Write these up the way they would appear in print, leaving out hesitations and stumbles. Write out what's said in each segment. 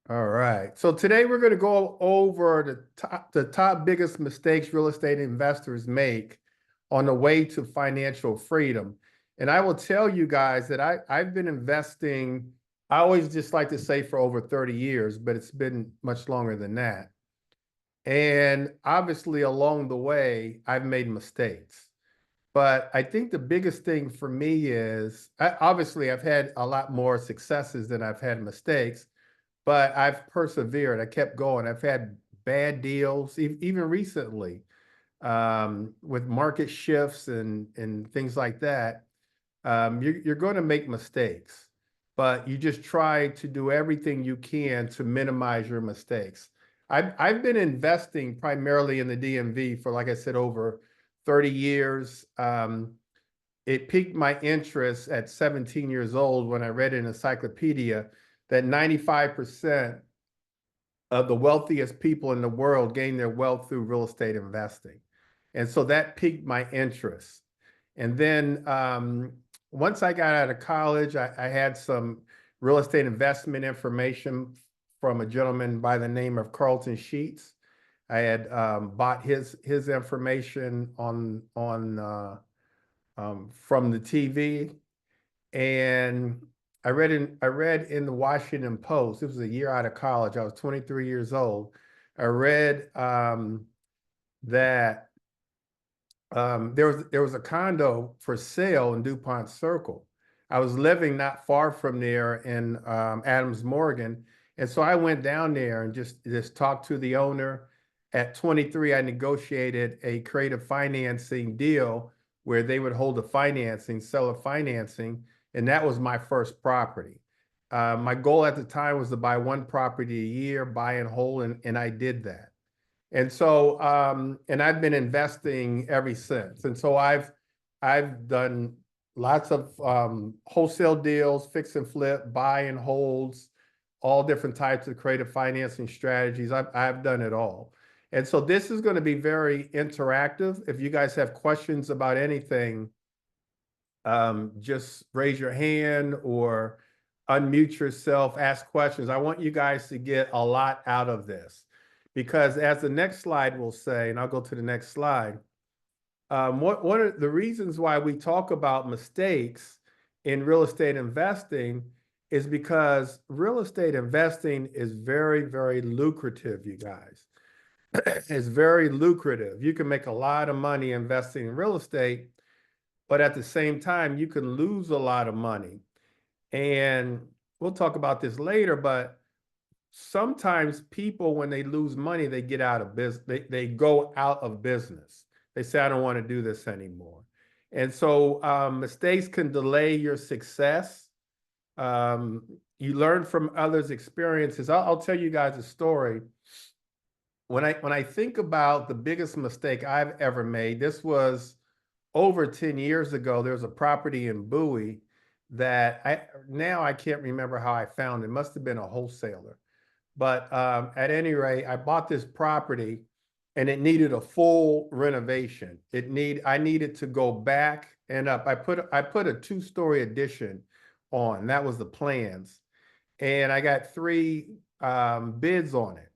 All right. So today we're going to go over the top biggest mistakes real estate investors make on the way to financial freedom. And I will tell you guys that I've been investing, I always just like to say for over 30 years, but it's been much longer than that. And obviously along the way, I've made mistakes. But I think the biggest thing for me is obviously I've had a lot more successes than I've had mistakes, but I've persevered. I kept going. I've had bad deals, even recently, with market shifts and things like that. You're going to make mistakes, but you just try to do everything you can to minimize your mistakes. I've been investing primarily in the DMV for, like I said, over 30 years. It piqued my interest at 17 years old when I read an encyclopedia that 95% of the wealthiest people in the world gain their wealth through real estate investing. And so that piqued my interest. And then once I got out of college, I had some real estate investment information from a gentleman by the name of Carlton Sheets. I had bought his information from the TV, and I read in the Washington Post. It was a year out of college. I was 23 years old. I read that there was a condo for sale in DuPont Circle. I was living not far from there in Adams Morgan, and so I went down there and just talked to the owner. At 23, I negotiated a creative financing deal where they would hold the financing, sell the financing, and that was my first property. My goal at the time was to buy one property a year, buy and hold, and I did that. And so, and I've been investing ever since. And so I've done lots of wholesale deals, fix and flip, buy and holds, all different types of creative financing strategies. I've done it all. And so this is going to be very interactive. If you guys have questions about anything, just raise your hand or unmute yourself, ask questions. I want you guys to get a lot out of this because, as the next slide will say, and I'll go to the next slide, one of the reasons why we talk about mistakes in real estate investing is because real estate investing is very, very lucrative, you guys. It's very lucrative. You can make a lot of money investing in real estate, but at the same time, you can lose a lot of money. And we'll talk about this later, but sometimes people, when they lose money, they get out of business. They go out of business. They say, I don't want to do this anymore. And so mistakes can delay your success. You learn from others' experiences. I'll tell you guys a story. When I think about the biggest mistake I've ever made, this was over 10 years ago. There was a property in Bowie that I can't remember how I found it. It must have been a wholesaler. But at any rate, I bought this property and it needed a full renovation. I needed to go back and up. I put a two-story addition on. That was the plans. And I got three bids on it.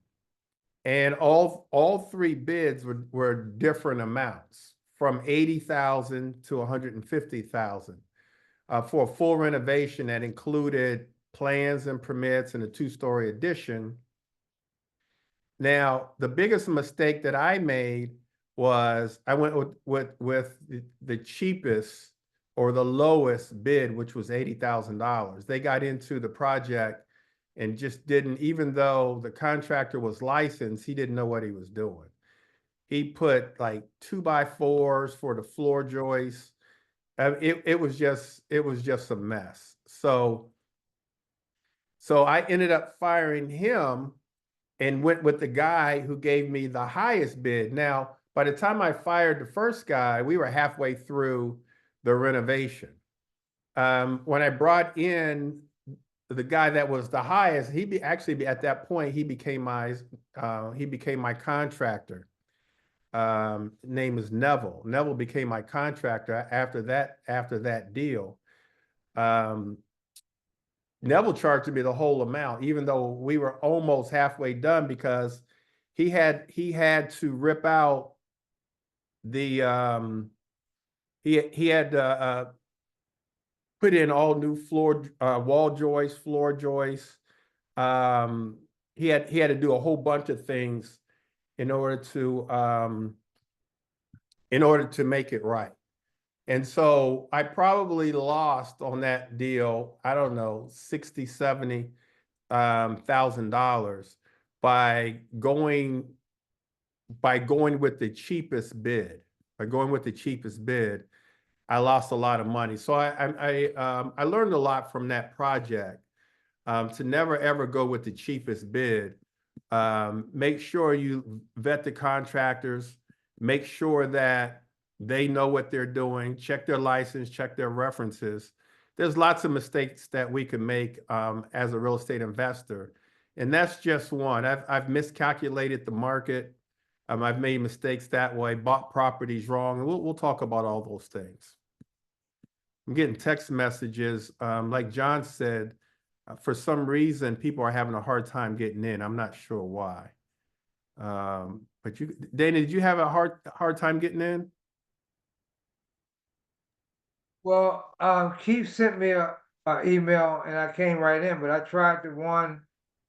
And all three bids were different amounts, from 80,000 to 150,000 for a full renovation that included plans and permits and a two-story addition. Now, the biggest mistake that I made was I went with the cheapest or the lowest bid, which was $80,000. They got into the project and just didn't, even though the contractor was licensed, he didn't know what he was doing. He put like 2x4s for the floor joists. It was just a mess. So I ended up firing him and went with the guy who gave me the highest bid. Now, by the time I fired the first guy, we were halfway through the renovation. When I brought in the guy that was the highest, actually at that point he became my contractor. Name is Neville. Neville became my contractor after that deal. Neville charged me the whole amount, even though we were almost halfway done, because he had to rip out the he had put in all new floor wall joists, floor joists. Um, he had to do a whole bunch of things in order to make it right. And so I probably lost on that deal, I don't know, 60, 70 $1,000 by going with the cheapest bid. By going with the cheapest bid, I lost a lot of money. So I learned a lot from that project, to never ever go with the cheapest bid. Make sure you vet the contractors. Make sure that they know what they're doing. Check their license. Check their references. There's lots of mistakes that we can make as a real estate investor, and that's just one. I've miscalculated the market. I've made mistakes that way. Bought properties wrong, and we'll talk about all those things. I'm getting text messages. Like John said, for some reason, people are having a hard time getting in. I'm not sure why. But Dana, did you have a hard time getting in? Well, Keith sent me a email and I came right in, but I tried the one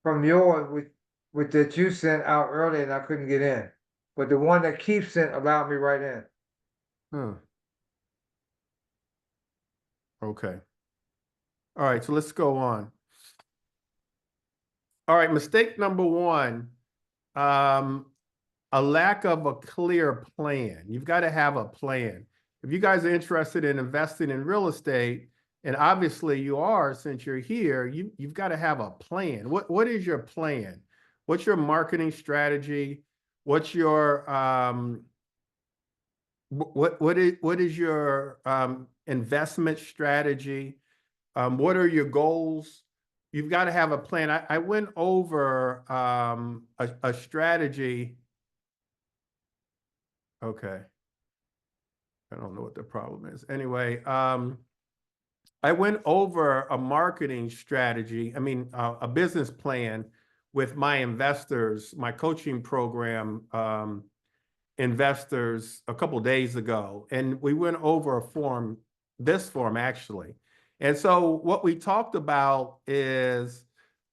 from yours with that you sent out earlier and I couldn't get in. But the one that Keith sent allowed me right in. Huh. Okay. All right, so let's go on. All right, mistake number one, a lack of a clear plan. You've got to have a plan. If you guys are interested in investing in real estate, and obviously you are since you're here, you've got to have a plan. What is your plan? What's your marketing strategy? What's your what is your investment strategy? What are your goals? You've got to have a plan. I went over a strategy. Okay. I don't know what the problem is. Anyway, I went over a marketing strategy, a business plan with my investors, my coaching program investors a couple days ago. And we went over this form actually. And so what we talked about is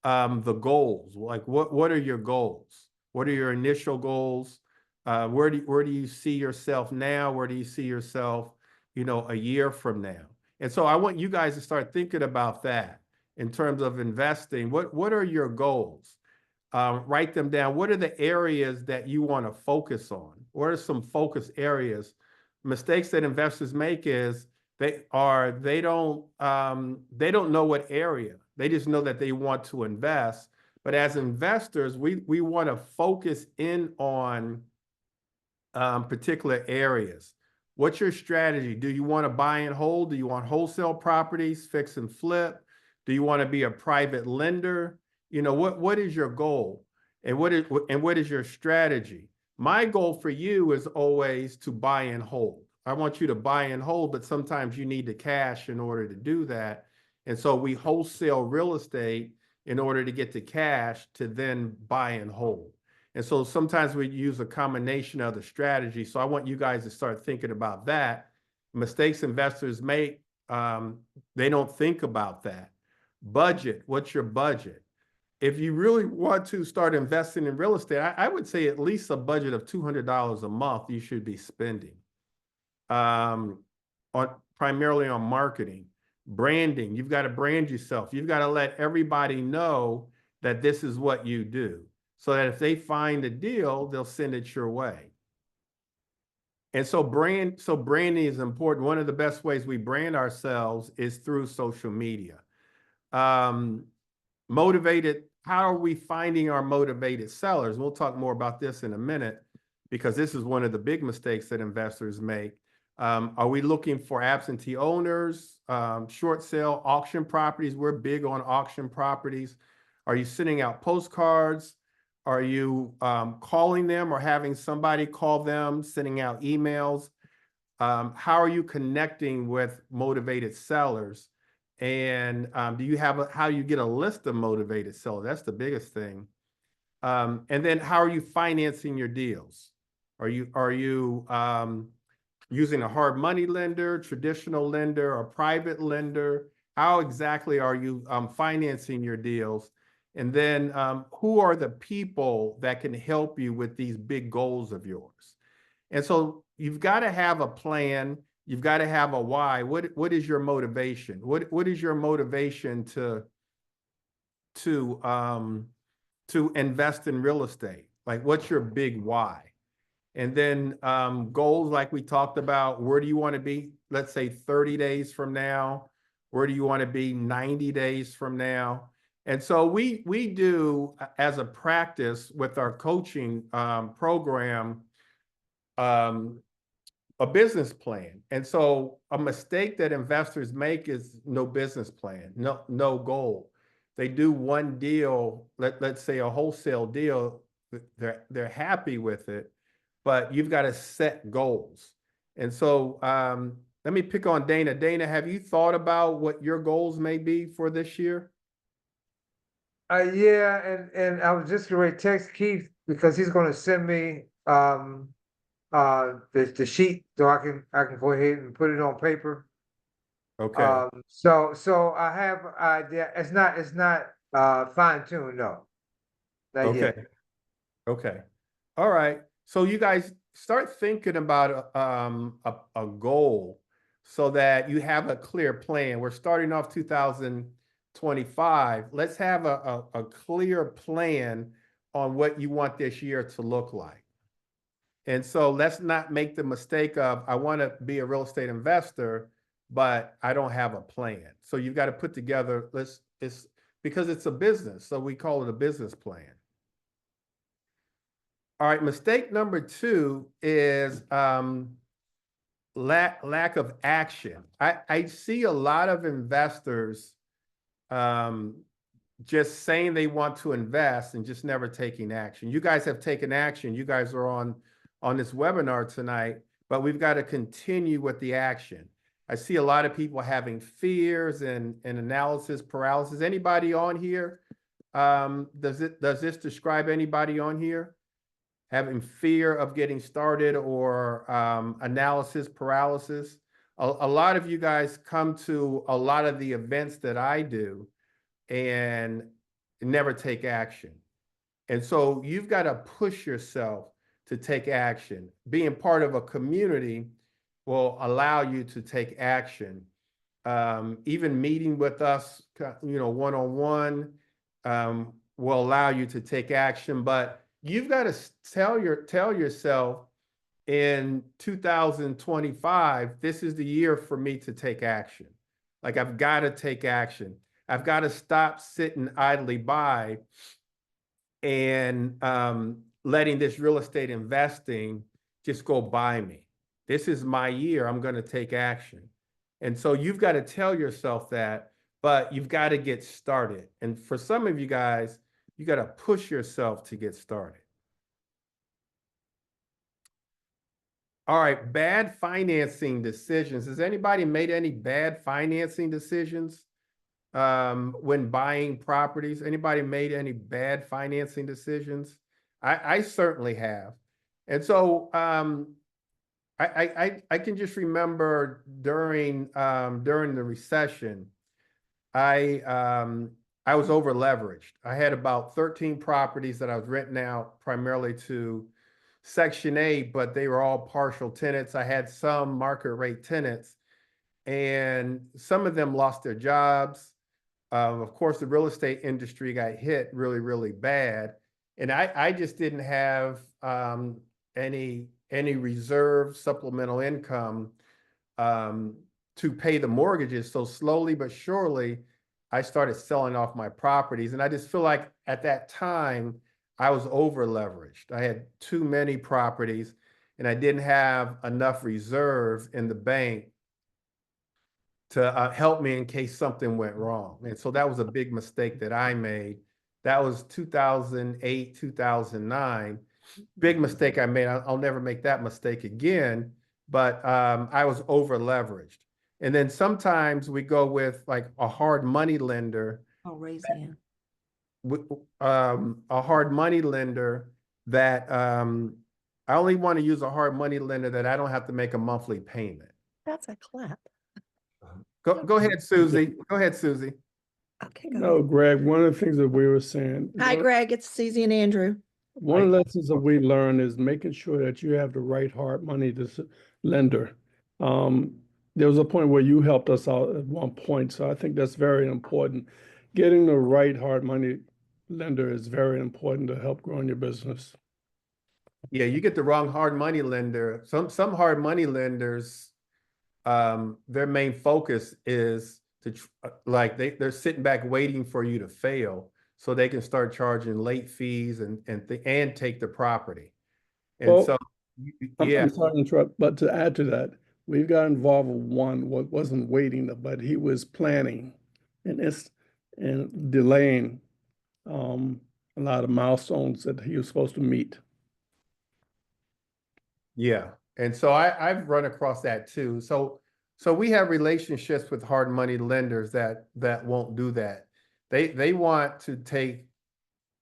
the goals. Like what are your goals? What are your initial goals? Where do you see yourself now? Where do you see yourself, a year from now? And so I want you guys to start thinking about that in terms of investing. What are your goals? Write them down. What are the areas that you want to focus on? What are some focus areas? Mistakes that investors make is they don't know what area. They just know that they want to invest. But as investors, we want to focus in on particular areas. What's your strategy? Do you want to buy and hold? Do you want wholesale properties, fix and flip? Do you want to be a private lender? What is your goal? And what is your strategy? My goal for you is always to buy and hold. I want you to buy and hold, but sometimes you need the cash in order to do that. And so we wholesale real estate in order to get the cash to then buy and hold. And so sometimes we use a combination of the strategy. So I want you guys to start thinking about that. Mistakes investors make, they don't think about that. Budget, what's your budget? If you really want to start investing in real estate, I would say at least a budget of $200 a month you should be spending primarily on marketing. Branding, you've got to brand yourself. You've got to let everybody know that this is what you do, so that if they find a deal, they'll send it your way. And so branding is important. One of the best ways we brand ourselves is through social media. Motivated, how are we finding our motivated sellers? We'll talk more about this in a minute, because this is one of the big mistakes that investors make. Are we looking for absentee owners, short sale, auction properties? We're big on auction properties. Are you sending out postcards? Are you calling them or having somebody call them, sending out emails? How are you connecting with motivated sellers? And do you have how you get a list of motivated sellers? That's the biggest thing. And then how are you financing your deals? Are you using a hard money lender, traditional lender, or private lender? How exactly are you financing your deals? And then who are the people that can help you with these big goals of yours? And so you've got to have a plan. You've got to have a why. What is your motivation? What is your motivation to to invest in real estate? Like, what's your big why? And then goals, like we talked about, where do you want to be, let's say 30 days from now? Where do you want to be 90 days from now? And so we do, as a practice with our coaching program, um, a business plan. And so a mistake that investors make is no business plan, no goal. They do one deal, let's say a wholesale deal, they're happy with it, but you've got to set goals. And so let me pick on Dana. Dana, have you thought about what your goals may be for this year? Yeah, and I was just going to text Keith because he's going to send me the sheet so I can go ahead and put it on paper. Okay. So I have idea. It's not fine tuned, no, not Okay. yet. Okay. All right. So you guys start thinking about a goal so that you have a clear plan. We're starting off 2025. Let's have a clear plan on what you want this year to look like. And so let's not make the mistake of, I want to be a real estate investor, but I don't have a plan. So you've got to put together, it's because it's a business. So we call it a business plan. All right, mistake number two is lack of action. I see a lot of investors um, just saying they want to invest and just never taking action. You guys have taken action. You guys are on this webinar tonight, but we've got to continue with the action. I see a lot of people having fears and analysis paralysis. Anybody on here? Does this describe anybody on here? Having fear of getting started or analysis paralysis. A lot of you guys come to a lot of the events that I do and never take action. And so you've got to push yourself to take action. Being part of a community will allow you to take action. Even meeting with us, one-on-one, will allow you to take action. But you've got to tell yourself in 2025, this is the year for me to take action. Like, I've got to take action. I've got to stop sitting idly by and letting this real estate investing just go by me. This is my year. I'm going to take action. And so you've got to tell yourself that, but you've got to get started. And for some of you guys, you got to push yourself to get started. All right, bad financing decisions. Has anybody made any bad financing decisions when buying properties? Anybody made any bad financing decisions? I certainly have. And so I can just remember during the recession, I was over leveraged. I had about 13 properties that I was renting out primarily to Section 8, but they were all partial tenants. I had some market rate tenants, and some of them lost their jobs. Of course, the real estate industry got hit really, really bad. And I just didn't have any reserve supplemental income to pay the mortgages. So slowly but surely, I started selling off my properties. And I just feel like at that time, I was over leveraged. I had too many properties and I didn't have enough reserve in the bank to help me in case something went wrong. And so that was a big mistake that I made. That was 2008, 2009. Big mistake I made. I'll never make that mistake again. But I was over leveraged. And then sometimes we go with like a hard money lender, I'll raise hand. a hard money lender that I only want to use a hard money lender that I don't have to make a monthly payment. That's a clap. Go ahead, Susie. Go ahead, Susie. Okay, go No, ahead. Greg, one of the things that we were saying. Hi, Greg. It's Susie and Andrew. One of the lessons that we learned is making sure that you have the right hard money lender. There was a point where you helped us out at one point, so I think that's very important. Getting the right hard money lender is very important to help growing your business. Yeah, you get the wrong hard money lender. Some hard money lenders, their main focus is to like they're sitting back waiting for you to fail so they can start charging late fees and take the property. And Well, so yeah, I'm sorry to interrupt, but to add to that, we've got involved with one what wasn't waiting, but he was planning and delaying a lot of milestones that he was supposed to meet. yeah. And so I've run across that too. So we have relationships with hard money lenders that won't do that. They want to take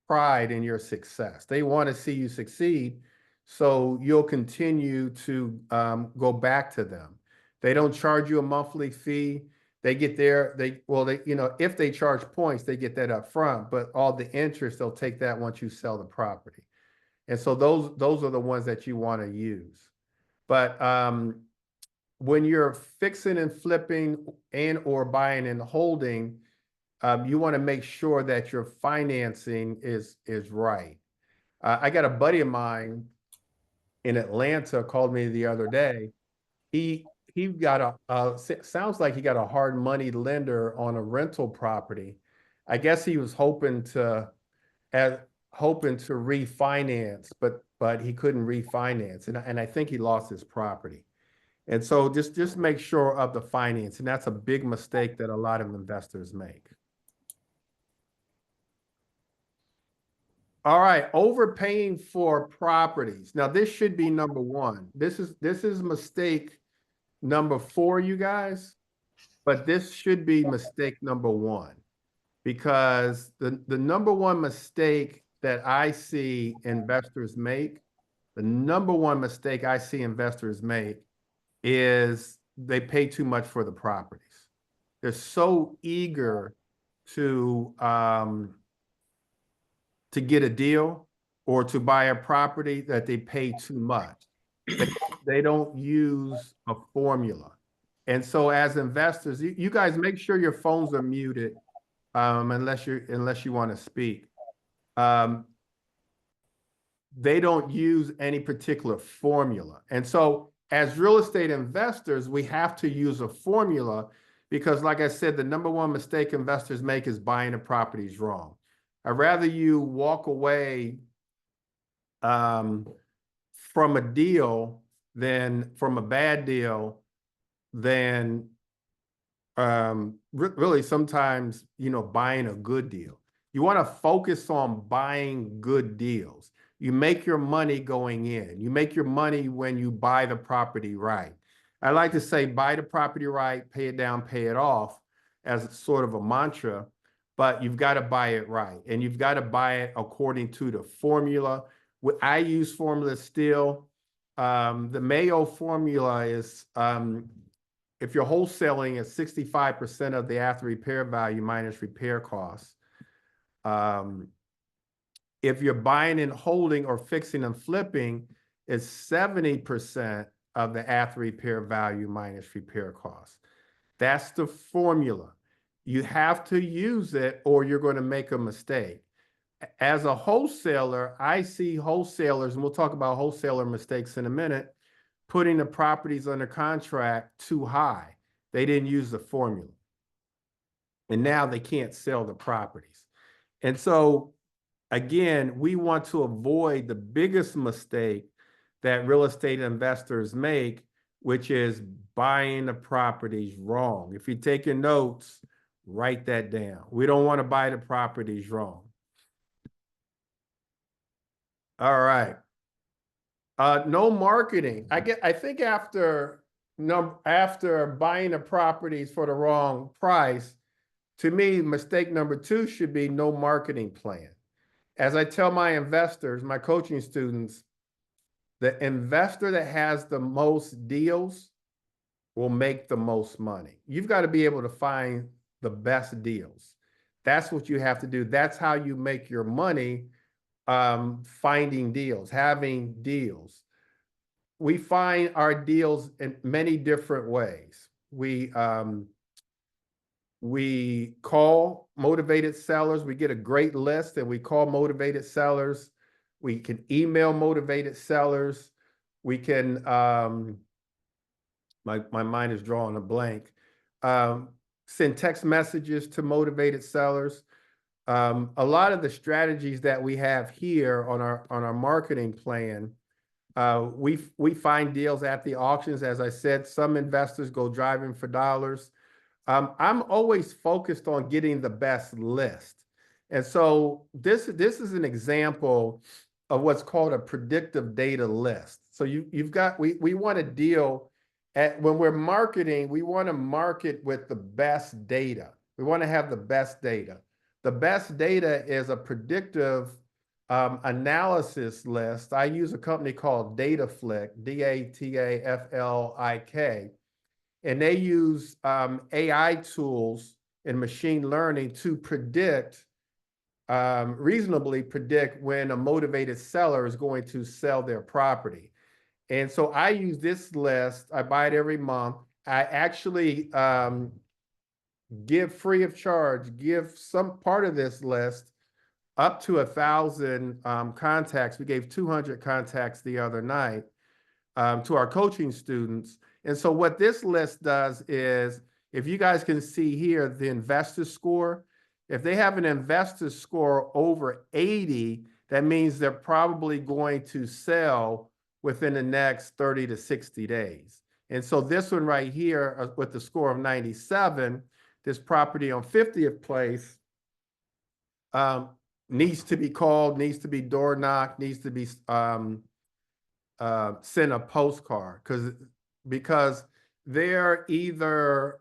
pride in your success. They want to see you succeed, so you'll continue to go back to them. They don't charge you a monthly fee. They get if they charge points, they get that up front, but all the interest, they'll take that once you sell the property. And so those are the ones that you want to use. But when you're fixing and flipping and or buying and holding, you want to make sure that your financing is right. I got a buddy of mine in Atlanta called me the other day. He got sounds like he got a hard money lender on a rental property. I guess he was hoping to refinance, but he couldn't refinance, and I think he lost his property. And so just make sure of the finance, and that's a big mistake that a lot of investors make. All right, overpaying for properties. Now this should be number one. This is mistake number 4, you guys, but this should be mistake number 1, because the number one mistake that I see investors make, the number one mistake I see investors make is they pay too much for the properties. They're so eager to get a deal or to buy a property that they pay too much. They don't use a formula. And so as investors, you guys make sure your phones are muted unless you want to speak. They don't use any particular formula. And so as real estate investors, we have to use a formula because, like I said, the number one mistake investors make is buying the properties wrong. I'd rather you walk away from a deal from a bad deal than really sometimes, buying a good deal. You want to focus on buying good deals. You make your money going in. You make your money when you buy the property right. I like to say buy the property right, pay it down, pay it off as sort of a mantra, but you've got to buy it right. And you've got to buy it according to the formula. I use formula still. The Mayo formula is if you're wholesaling at 65% of the after repair value minus repair costs. If you're buying and holding or fixing and flipping, it's 70% of the after repair value minus repair costs. That's the formula. You have to use it or you're going to make a mistake. As a wholesaler, I see wholesalers, and we'll talk about wholesaler mistakes in a minute, putting the properties under contract too high. They didn't use the formula. And now they can't sell the properties. And so, again, we want to avoid the biggest mistake that real estate investors make, which is buying the properties wrong. If you're taking notes, write that down. We don't want to buy the properties wrong. All right. No marketing. I think after after buying the properties for the wrong price, to me, mistake number 2 should be no marketing plan. As I tell my investors, my coaching students, the investor that has the most deals will make the most money. You've got to be able to find the best deals. That's what you have to do. That's how you make your money, finding deals, having deals. We find our deals in many different ways. We call motivated sellers. We get a great list and we call motivated sellers. We can email motivated sellers. We can, my mind is drawing a blank. Send text messages to motivated sellers. A lot of the strategies that we have here on our marketing plan, we find deals at the auctions. As I said, some investors go driving for dollars. I'm always focused on getting the best list. And so this is an example of what's called a predictive data list. So we want to deal when we're marketing, we want to market with the best data. We want to have the best data. The best data is a predictive analysis list. I use a company called DataFlick, DATAFLIK. And they use AI tools and machine learning to reasonably predict when a motivated seller is going to sell their property. And so I use this list. I buy it every month. I actually give free of charge, give some part of this list up to 1,000 contacts. We gave 200 contacts the other night to our coaching students. And so what this list does is, if you guys can see here, the investor score, if they have an investor score over 80, that means they're probably going to sell within the next 30 to 60 days. And so this one right here with the score of 97, this property on 50th place, needs to be called, needs to be door knocked, needs to be send a postcard because they're either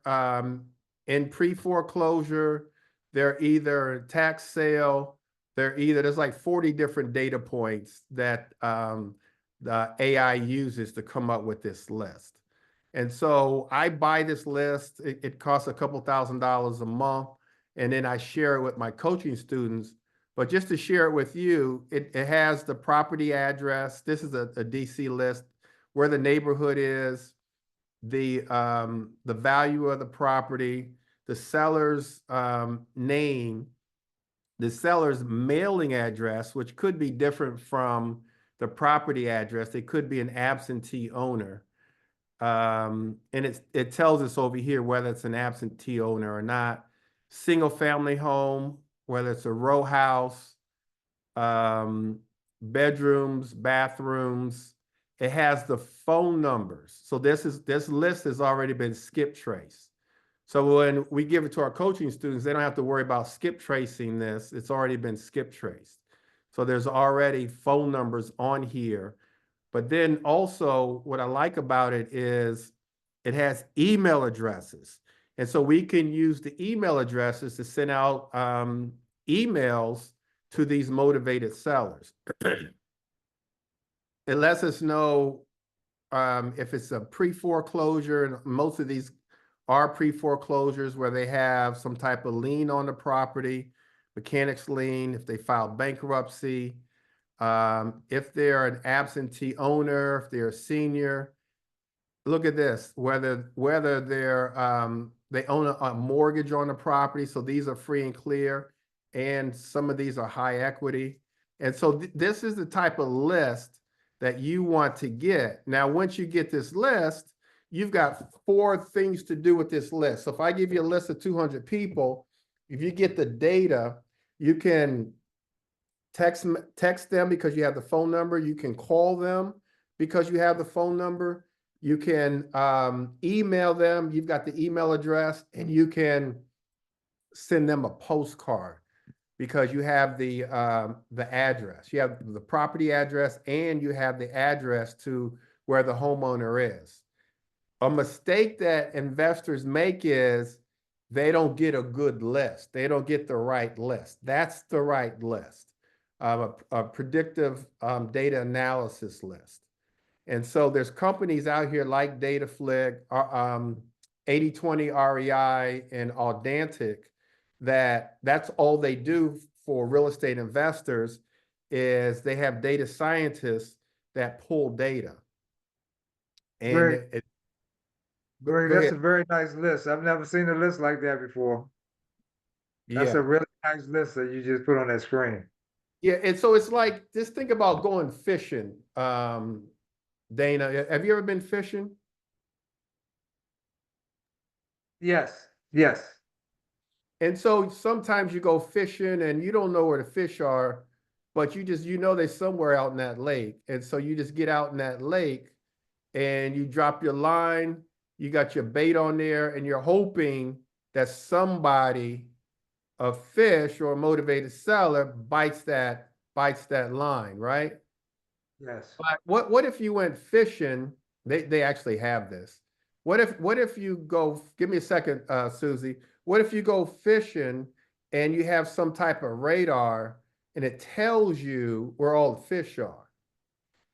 in pre-foreclosure, they're either tax sale, there's like 40 different data points that the AI uses to come up with this list. And so I buy this list. It costs a couple $1,000s a month, and then I share it with my coaching students. But just to share it with you, it has the property address. This is a DC list, where the neighborhood is, the value of the property, the seller's name, the seller's mailing address, which could be different from the property address. It could be an absentee owner. And it tells us over here whether it's an absentee owner or not. Single family home, whether it's a row house, bedrooms, bathrooms. It has the phone numbers. So this list has already been skip traced. So when we give it to our coaching students, they don't have to worry about skip tracing this. It's already been skip traced. So there's already phone numbers on here. But then also what I like about it is it has email addresses. And so we can use the email addresses to send out emails to these motivated sellers. It lets us know if it's a pre-foreclosure, and most of these are pre-foreclosures where they have some type of lien on the property, mechanics lien, if they filed bankruptcy, if they're an absentee owner, if they're a senior. Look at this, whether they're they own a mortgage on the property, so these are free and clear, and some of these are high equity. And so this is the type of list that you want to get. Now, once you get this list, you've got 4 things to do with this list. So if I give you a list of 200 people, if you get the data, you can text them because you have the phone number. You can call them because you have the phone number. You can email them. You've got the email address, and you can send them a postcard because you have the address. You have the property address, and you have the address to where the homeowner is. A mistake that investors make is they don't get a good list. They don't get the right list. That's the right list. A predictive data analysis list. And so there's companies out here like DataFlick, 80/20 REI, and Audantic that's all they do for real estate investors is they have data scientists that pull data. And Great. go Great, go that's ahead. a very nice list. I've never seen a list like that before. That's Yeah. a really nice list that you just put on that screen. Yeah. And so it's like, just think about going fishing. Dana, have you ever been fishing? Yes, yes, And so sometimes you go fishing and you don't know where the fish are, but you know they're somewhere out in that lake. And so you just get out in that lake and you drop your line, you got your bait on there, and you're hoping that somebody, a fish or a motivated seller, bites that line, right? yes. But what if you went fishing? They actually have this. What if you go, give me a second, Susie. What if you go fishing and you have some type of radar and it tells you where all the fish are?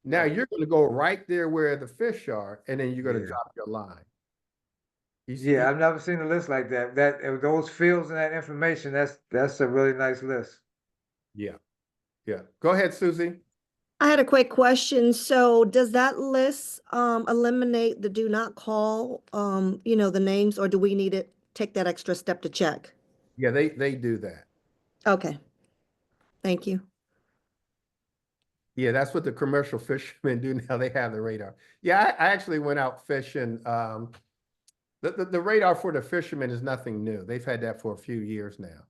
Now Right. you're going to go right there where the fish are, and then you're going to Yeah. drop your line. Yeah, I've never seen a list like that. Those fields and that information, that's a really nice list. Yeah, yeah. Go ahead, Susie. I had a quick question. So does that list eliminate the do not call, the names, or do we need to take that extra step to check? Yeah, they do that. Okay, thank you. Yeah, that's what the commercial fishermen do now. They have the radar. Yeah, I actually went out fishing. The radar for the fishermen is nothing new. They've had that for a few years now.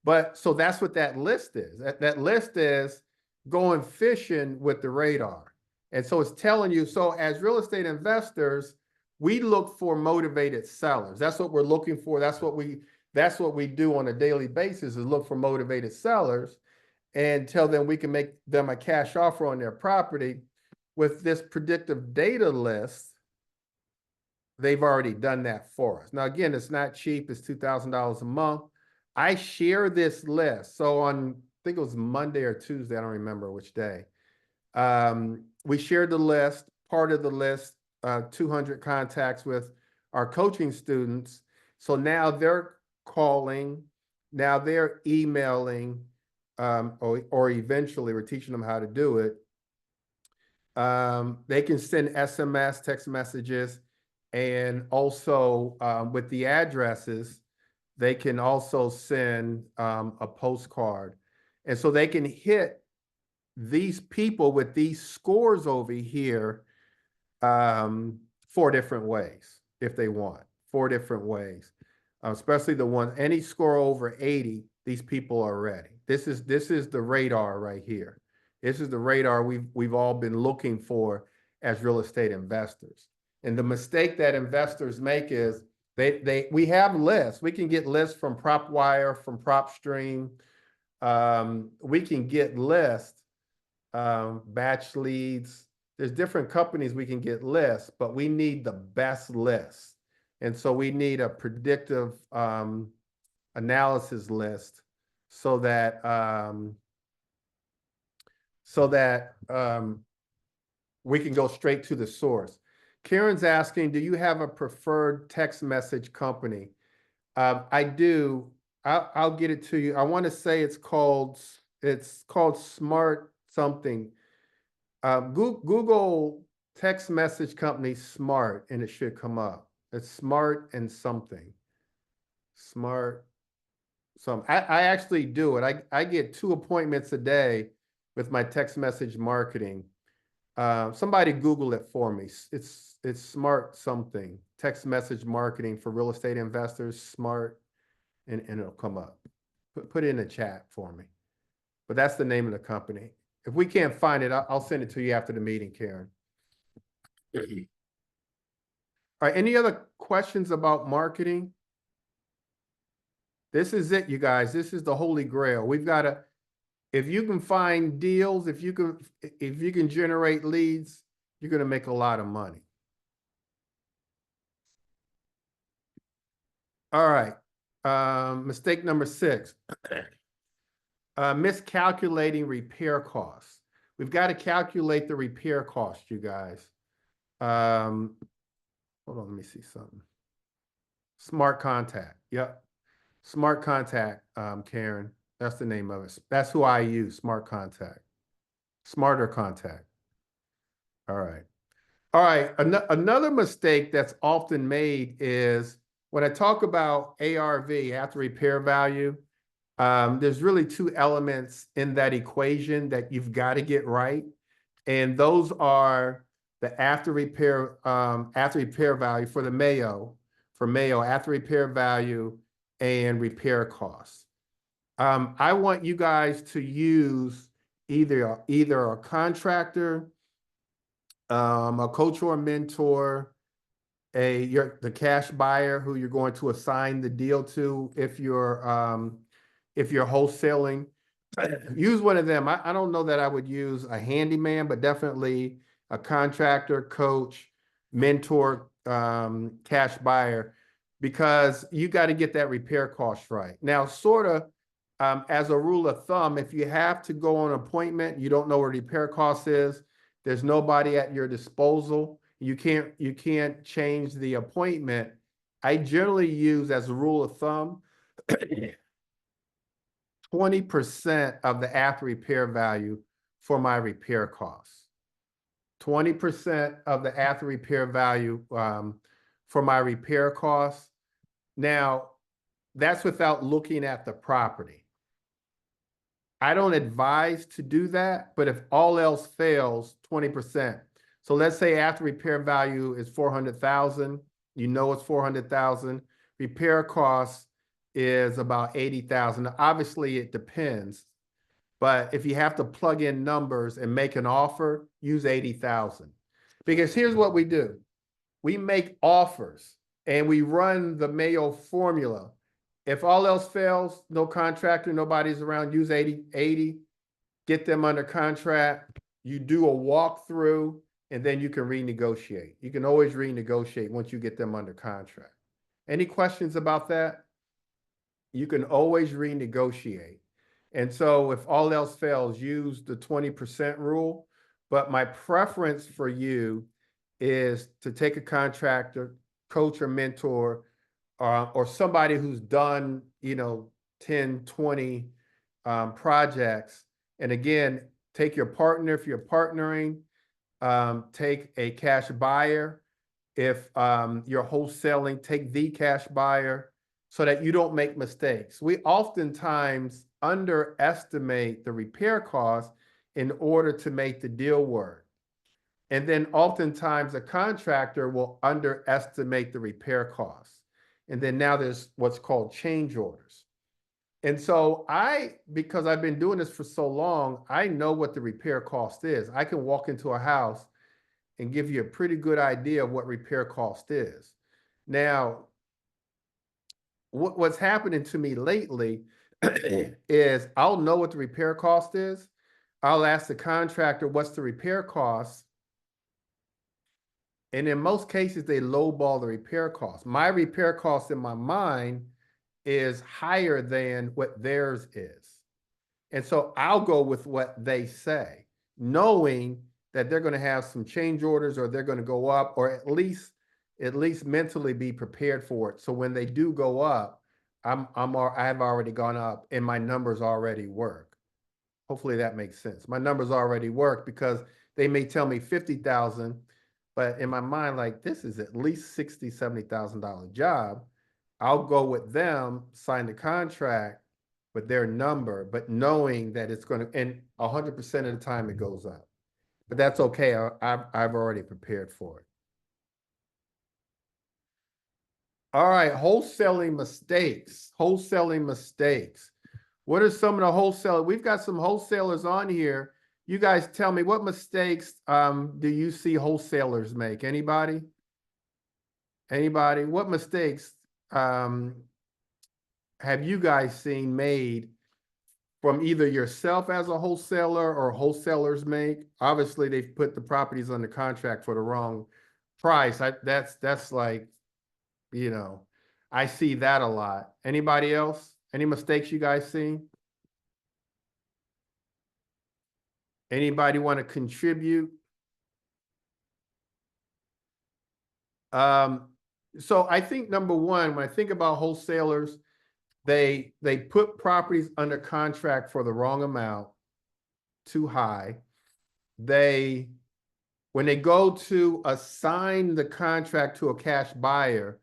But so that's what that list is. That list is going fishing with the radar. And so it's telling you, so as real estate investors, we look for motivated sellers. That's what we're looking for. That's what we do on a daily basis, is look for motivated sellers and tell them we can make them a cash offer on their property. With this predictive data list, they've already done that for us. Now, again, it's not cheap. It's $2,000 a month. I share this list. So on, I think it was Monday or Tuesday, I don't remember which day. We shared the list, part of the list, 200 contacts with our coaching students. So now they're calling, now they're emailing, or eventually we're teaching them how to do it. They can send SMS, text messages, and also with the addresses, they can also send a postcard. And so they can hit these people with these scores over here 4 different ways if they want, 4 different ways. Especially the one, any score over 80, these people are ready. This is the radar right here. This is the radar we've all been looking for as real estate investors. And the mistake that investors make is we have lists. We can get lists from PropWire, from PropStream. We can get lists, batch leads. There's different companies we can get lists, but we need the best lists. And so we need a predictive analysis list so that we can go straight to the source. Karen's asking, do you have a preferred text message company? I do. I'll get it to you. I want to say it's called Smart something. Google text message company Smart, and it should come up. It's Smart and something. Smart. I actually do it. I get 2 appointments a day with my text message marketing. Somebody Google it for me. It's Smart something. Text message marketing for real estate investors, Smart, and it'll come up. Put it in the chat for me. But that's the name of the company. If we can't find it, I'll send it to you after the meeting, Karen. All right, any other questions about marketing? This is it, you guys. This is the holy grail. We've got to, if you can find deals, if you can generate leads, you're going to make a lot of money. All right. Mistake number 6. Miscalculating repair costs. We've got to calculate the repair cost, you guys. Hold on, let me see something. Smart contact. Yep. Smart contact, Karen. That's the name of it. That's who I use, smart contact. Smarter contact. All right. All right. Another mistake that's often made is when I talk about ARV, after repair value, there's really 2 elements in that equation that you've got to get right. And those are the after repair value for the Mayo, after repair value and repair costs. I want you guys to use either a contractor, a coach or a mentor, the cash buyer who you're going to assign the deal to if you're wholesaling. Use one of them. I don't know that I would use a handyman, but definitely a contractor, coach, mentor, cash buyer, because you got to get that repair cost right. Now, sort of as a rule of thumb, if you have to go on an appointment, you don't know where the repair cost is, there's nobody at your disposal, you can't change the appointment. I generally use, as a rule of thumb, 20% of the after repair value for my repair costs. 20% of the after repair value for my repair costs. Now, that's without looking at the property. I don't advise to do that, but if all else fails, 20%. So let's say after repair value is 400,000, you know it's 400,000. Repair costs is about 80,000. Obviously, it depends, but if you have to plug in numbers and make an offer, use 80,000. Because here's what we do. We make offers and we run the Mayo formula. If all else fails, no contractor, nobody's around, use 80, get them under contract. You do a walkthrough and then you can renegotiate. You can always renegotiate once you get them under contract. Any questions about that? You can always renegotiate. And so if all else fails, use the 20% rule. But my preference for you is to take a contractor, coach or mentor, or somebody who's done, 10, 20 projects. And again, take your partner if you're partnering, take a cash buyer. If you're wholesaling, take the cash buyer so that you don't make mistakes. We oftentimes underestimate the repair costs in order to make the deal work. And then oftentimes a contractor will underestimate the repair costs. And then now there's what's called change orders. And so because I've been doing this for so long, I know what the repair cost is. I can walk into a house and give you a pretty good idea of what repair cost is. Now, what's happening to me lately is I'll know what the repair cost is. I'll ask the contractor, what's the repair cost? And in most cases, they lowball the repair cost. My repair cost in my mind is higher than what theirs is. And so I'll go with what they say, knowing that they're going to have some change orders or they're going to go up, or at least mentally be prepared for it. So when they do go up, I've already gone up and my numbers already work. Hopefully that makes sense. My numbers already work because they may tell me 50,000, but in my mind, like, this is at least $60,000, $70,000 job. I'll go with them, sign the contract with their number, but knowing that it's going to, and 100% of the time it goes up. But that's okay. I've already prepared for it. All right, wholesaling mistakes. Wholesaling mistakes. What are some of the wholesalers? We've got some wholesalers on here. You guys tell me, what mistakes do you see wholesalers make? Anybody? Anybody? What mistakes have you guys seen made from either yourself as a wholesaler or wholesalers make? Obviously, they've put the properties under contract for the wrong price. That's like, I see that a lot. Anybody else? Any mistakes you guys seen? Anybody want to contribute? So I think number one, when I think about wholesalers, they put properties under contract for the wrong amount, too high. When they go to assign the contract to a cash buyer,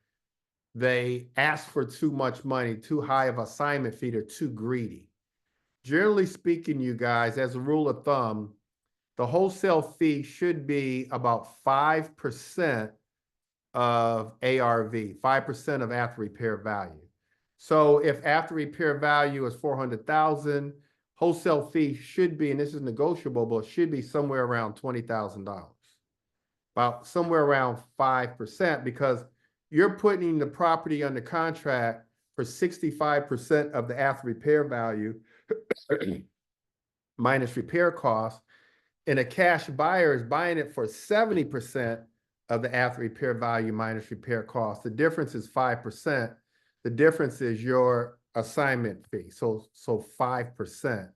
they ask for too much money, too high of assignment fee, they're too greedy. Generally speaking, you guys, as a rule of thumb, the wholesale fee should be about 5% of ARV, 5% of after repair value. So if after repair value is 400,000, wholesale fee should be, and this is negotiable, but it should be somewhere around $20,000. About somewhere around 5%, because you're putting the property under contract for 65% of the after repair value minus repair costs, and a cash buyer is buying it for 70% of the after repair value minus repair costs. The difference is 5%. The difference is your assignment fee, so 5%.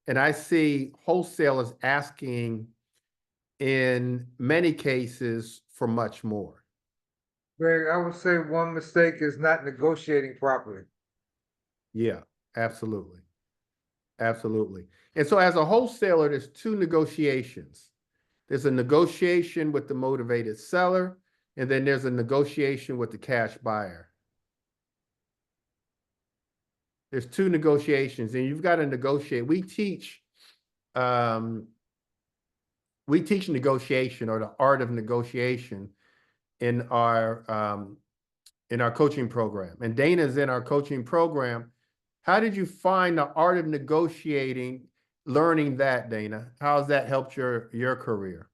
And I see wholesalers asking in many cases for much more. Greg, I would say one mistake is not negotiating properly. Yeah, absolutely. Absolutely. And so as a wholesaler, there's two negotiations. There's a negotiation with the motivated seller, and then there's a negotiation with the cash buyer. There's two negotiations, and you've got to negotiate. We teach negotiation, or the art of negotiation, in our coaching program. And Dana's in our coaching program. How did you find the art of negotiating, learning that, Dana? How has that helped your career?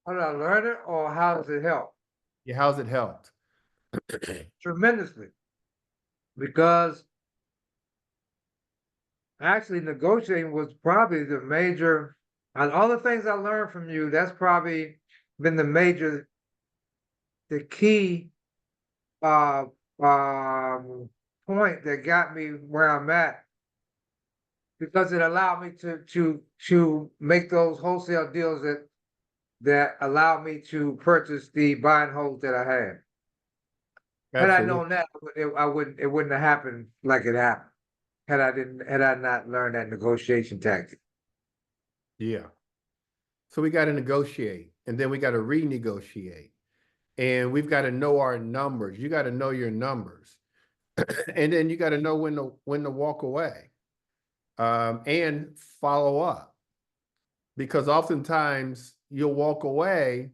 How did I learn it, or how does it help? Yeah, how's it helped? Tremendously. Because actually negotiating was probably the major, and all the things I learned from you, that's probably been the key point that got me where I'm at, because it allowed me to make those wholesale deals that allowed me to purchase the buy and hold that I had. Had I known that, it wouldn't have happened like it happened. Had I not learned that negotiation tactic. Yeah. So we got to negotiate, and then we got to renegotiate, and we've got to know our numbers. You got to know your numbers, and then you got to know when to walk away, and follow up, because oftentimes you'll walk away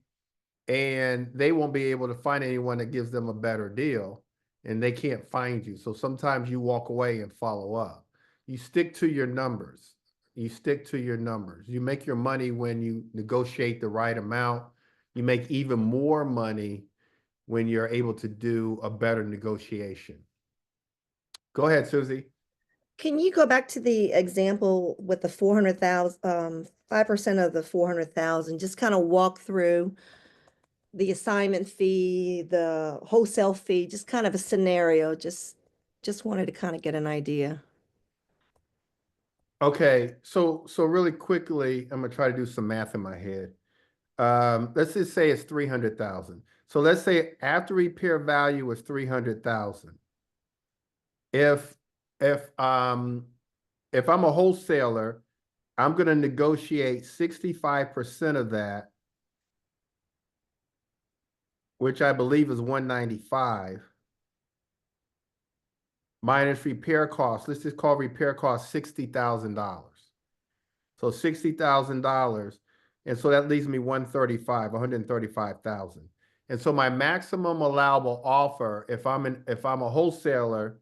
and they won't be able to find anyone that gives them a better deal, and they can't find you. So sometimes you walk away and follow up. You stick to your numbers. You stick to your numbers. You make your money when you negotiate the right amount. You make even more money when you're able to do a better negotiation. Go ahead, Susie. Can you go back to the example with the 400,000, 5% of the 400,000, just kind of walk through the assignment fee, the wholesale fee, just kind of a scenario, just wanted to kind of get an idea. Okay, so really quickly, I'm gonna try to do some math in my head. Let's just say it's 300,000. So let's say after repair value is 300,000. If I'm a wholesaler, I'm gonna negotiate 65% of that, which I believe is 195, minus repair costs. Let's just call repair costs $60,000. So $60,000, and so that leaves me 135,000. And so my maximum allowable offer, if I'm a wholesaler,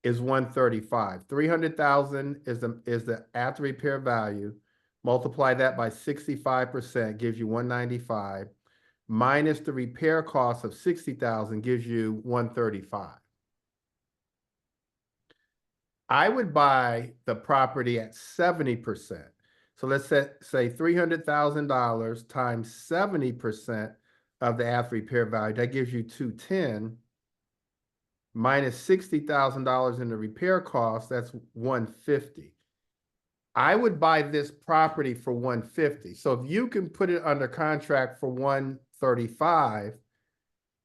is 135. 300,000 is the after repair value. Multiply that by 65% gives you 195, minus the repair cost of 60,000 gives you 135. I would buy the property at 70%. So let's say $300,000 times 70% of the after repair value. That gives you 210. minus $60,000 in the repair cost, that's 150. I would buy this property for 150. So if you can put it under contract for 135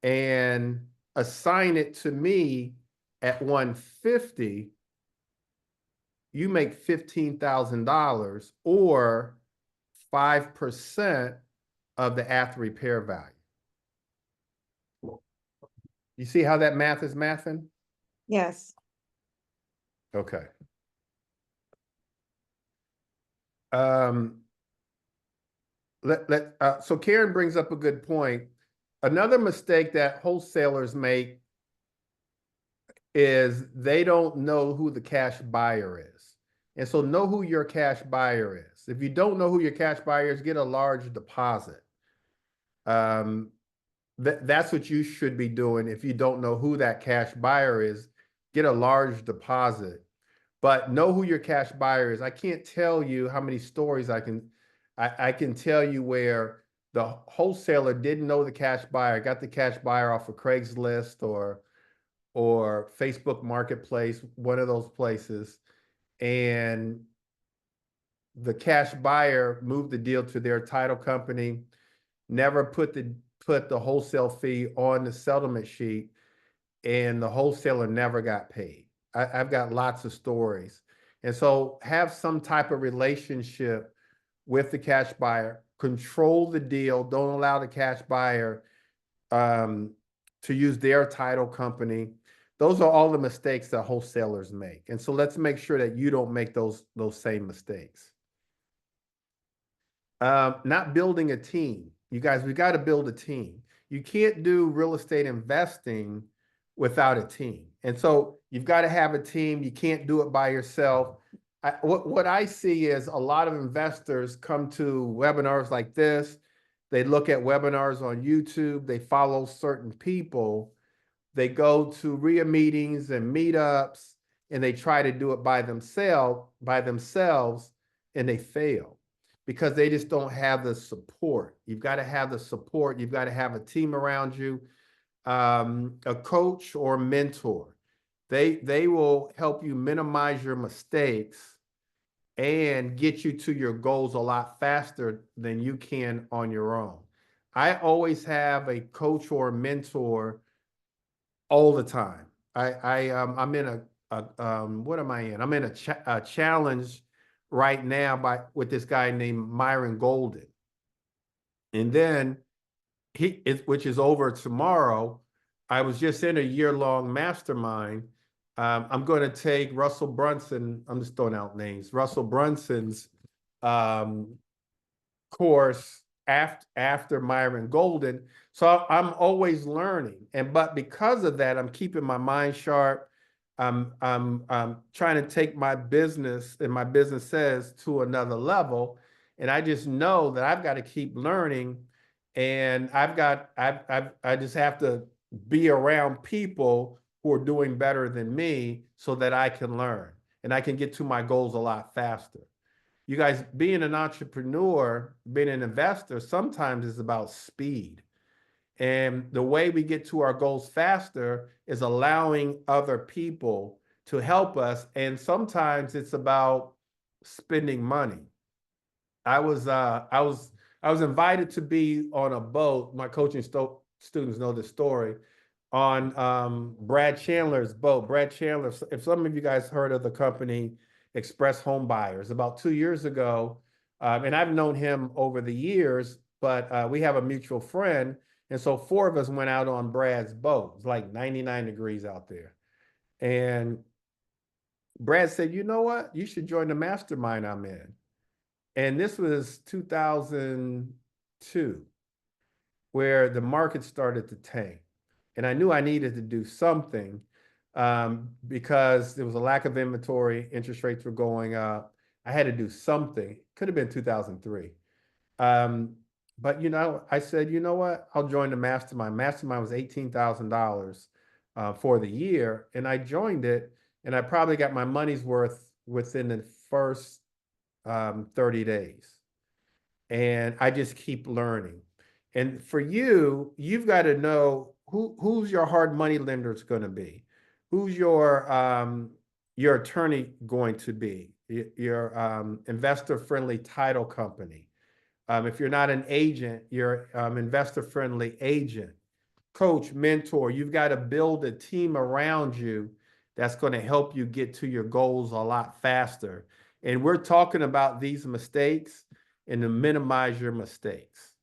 and assign it to me at 150, you make $15,000 or 5% of the after repair value. You see how that math is mathing? Yes. Okay. So Karen brings up a good point. Another mistake that wholesalers make is they don't know who the cash buyer is. And so know who your cash buyer is. If you don't know who your cash buyer is, get a large deposit. That's what you should be doing. If you don't know who that cash buyer is, get a large deposit. But know who your cash buyer is. I can't tell you how many stories I can tell you where the wholesaler didn't know the cash buyer, got the cash buyer off of Craigslist or Facebook Marketplace, one of those places, and the cash buyer moved the deal to their title company, never put the wholesale fee on the settlement sheet, and the wholesaler never got paid. I've got lots of stories. And so have some type of relationship with the cash buyer, control the deal, don't allow the cash buyer to use their title company. Those are all the mistakes that wholesalers make. And so let's make sure that you don't make those same mistakes. Not building a team. You guys, we got to build a team. You can't do real estate investing without a team. And so you've got to have a team. You can't do it by yourself. What I see is a lot of investors come to webinars like this. They look at webinars on YouTube. They follow certain people. They go to RIA meetings and meetups, and they try to do it by themselves, and they fail because they just don't have the support. You've got to have the support. You've got to have a team around you, a coach or mentor. They will help you minimize your mistakes and get you to your goals a lot faster than you can on your own. I always have a coach or a mentor all the time. I'm in what am I in? I'm in a challenge right now with this guy named Myron Golden. And then which is over tomorrow. I was just in a year-long mastermind. I'm going to take Russell Brunson. I'm just throwing out names. Russell Brunson's course after Myron Golden. So I'm always learning. But because of that, I'm keeping my mind sharp. I'm trying to take my business and my business says to another level. And I just know that I've got to keep learning. And I just have to be around people who are doing better than me so that I can learn and I can get to my goals a lot faster. You guys, being an entrepreneur, being an investor, sometimes is about speed. And the way we get to our goals faster is allowing other people to help us. And sometimes it's about spending money. I was invited to be on a boat. My coaching students know this story, on Brad Chandler's boat. Brad Chandler, if some of you guys heard of the company Express Home Buyers, about 2 years ago, and I've known him over the years, but we have a mutual friend. And so 4 of us went out on Brad's boat. It's like 99 degrees out there. And Brad said, you know what? You should join the mastermind I'm in. And this was 2002, where the market started to tank. And I knew I needed to do something because there was a lack of inventory, interest rates were going up. I had to do something. Could have been 2003. But, I said, you know what? I'll join the mastermind. Mastermind was $18,000 for the year. And I joined it, and I probably got my money's worth within the first 30 days. And I just keep learning. And for you, you've got to know who's your hard money lenders going to be. Who's your attorney going to be? Your investor-friendly title company. If you're not an agent, you're investor-friendly agent, coach, mentor. You've got to build a team around you that's going to help you get to your goals a lot faster. And we're talking about these mistakes and to minimize your mistakes,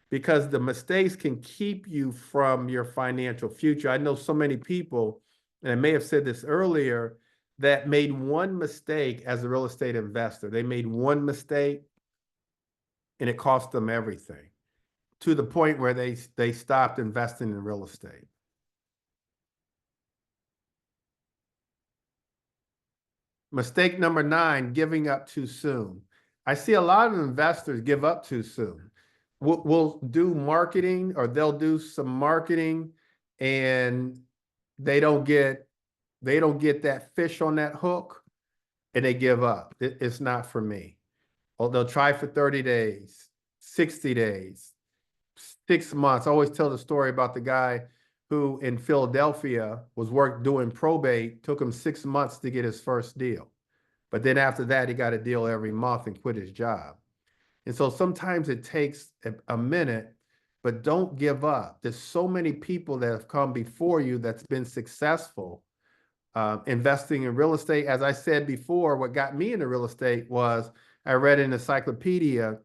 because the mistakes can keep you from your financial future. I know so many people, and I may have said this earlier, that made one mistake as a real estate investor. They made one mistake and it cost them everything, to the point where they stopped investing in real estate. Mistake number 9, giving up too soon. I see a lot of investors give up too soon. We'll do marketing, or they'll do some marketing, and they don't get that fish on that hook, and they give up. It's not for me. Or they'll try for 30 days, 60 days, 6 months. I always tell the story about the guy who in Philadelphia was doing probate, took him 6 months to get his first deal. But then after that, he got a deal every month and quit his job. And so sometimes it takes a minute, but don't give up. There's so many people that have come before you that's been successful investing in real estate. As I said before, what got me into real estate was I read an encyclopedia